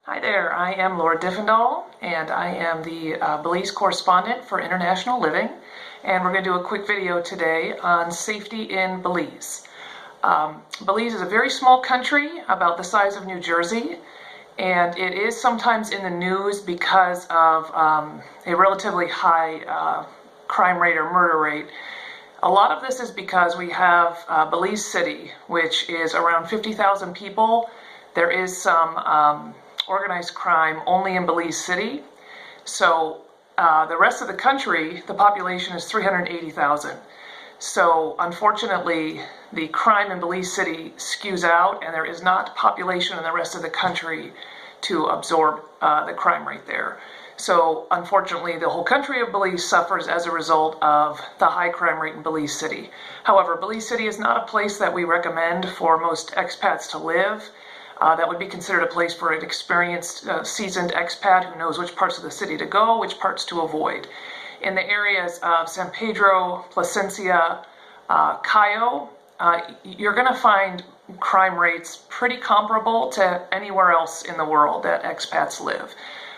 Hi there, I am Laura Diffendal, and I am the Belize Correspondent for International Living, and we're going to do a quick video today on safety in Belize. Belize is a very small country, about the size of New Jersey, and it is sometimes in the news because of a relatively high crime rate or murder rate. A lot of this is because we have Belize City, which is around 50,000 people. There is some organized crime only in Belize City. So the rest of the country, the population is 380,000. So unfortunately, the crime in Belize City skews out, and there is not population in the rest of the country to absorb the crime rate there. So unfortunately, the whole country of Belize suffers as a result of the high crime rate in Belize City. However, Belize City is not a place that we recommend for most expats to live. That would be considered a place for an experienced, seasoned expat who knows which parts of the city to go, which parts to avoid. In the areas of San Pedro, Placencia, Cayo, you're going to find crime rates pretty comparable to anywhere else in the world that expats live.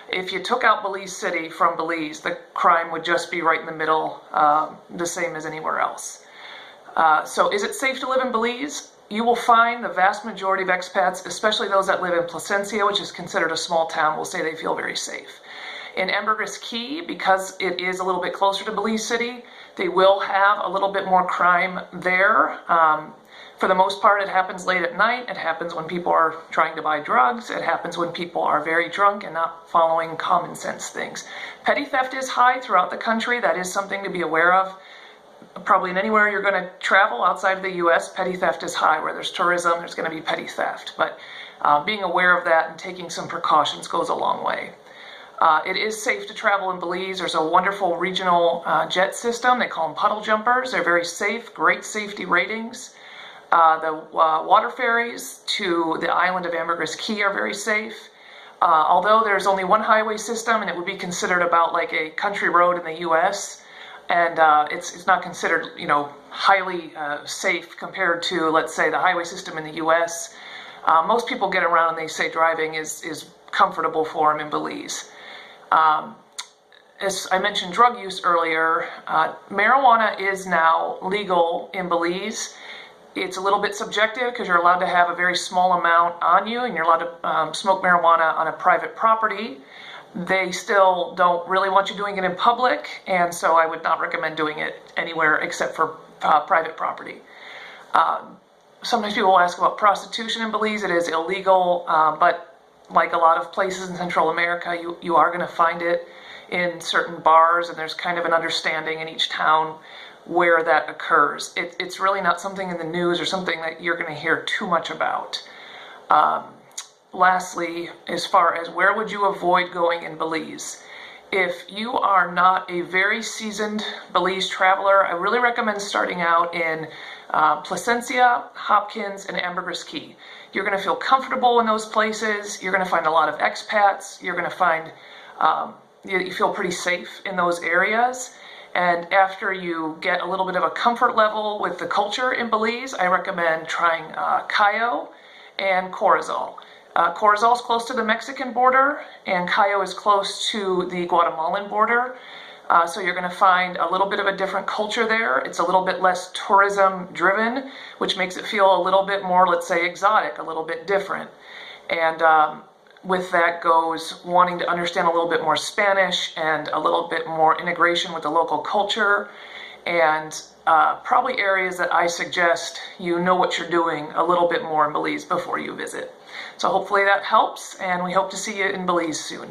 If you took out Belize City from Belize, the crime would just be right in the middle, the same as anywhere else. So is it safe to live in Belize? You will find the vast majority of expats, especially those that live in Placencia, which is considered a small town, will say they feel very safe. In Ambergris Caye, because it is a little bit closer to Belize City, they will have a little bit more crime there. For the most part, it happens late at night. It happens when people are trying to buy drugs. It happens when people are very drunk and not following common sense things. Petty theft is high throughout the country. That is something to be aware of. Probably in anywhere you're going to travel outside of the U.S., petty theft is high. Where there's tourism, there's going to be petty theft. But being aware of that and taking some precautions goes a long way. It is safe to travel in Belize. There's a wonderful regional jet system. They call them puddle jumpers. They're very safe, great safety ratings. The water ferries to the island of Ambergris Caye are very safe. Although there's only one highway system, and it would be considered about like a country road in the U.S., and it's not considered, highly safe compared to, let's say, the highway system in the U.S. Most people get around and they say driving is comfortable for them in Belize. As I mentioned drug use earlier, marijuana is now legal in Belize. It's a little bit subjective because you're allowed to have a very small amount on you, and you're allowed to smoke marijuana on a private property. They still don't really want you doing it in public, and so I would not recommend doing it anywhere except for private property. Sometimes people will ask about prostitution in Belize. It is illegal, but like a lot of places in Central America, you are going to find it in certain bars, and there's kind of an understanding in each town where that occurs. It's really not something in the news or something that you're going to hear too much about. Lastly, as far as where would you avoid going in Belize? If you are not a very seasoned Belize traveler, I really recommend starting out in Placencia, Hopkins, and Ambergris Caye. You're going to feel comfortable in those places. You're going to find a lot of expats. You're going to find you feel pretty safe in those areas. And after you get a little bit of a comfort level with the culture in Belize, I recommend trying Cayo and Corozal. Corozal is close to the Mexican border, and Cayo is close to the Guatemalan border. So you're going to find a little bit of a different culture there. It's a little bit less tourism driven, which makes it feel a little bit more, let's say, exotic, a little bit different. And with that goes wanting to understand a little bit more Spanish and a little bit more integration with the local culture, and probably areas that I suggest you know what you're doing a little bit more in Belize before you visit. So hopefully that helps, and we hope to see you in Belize soon.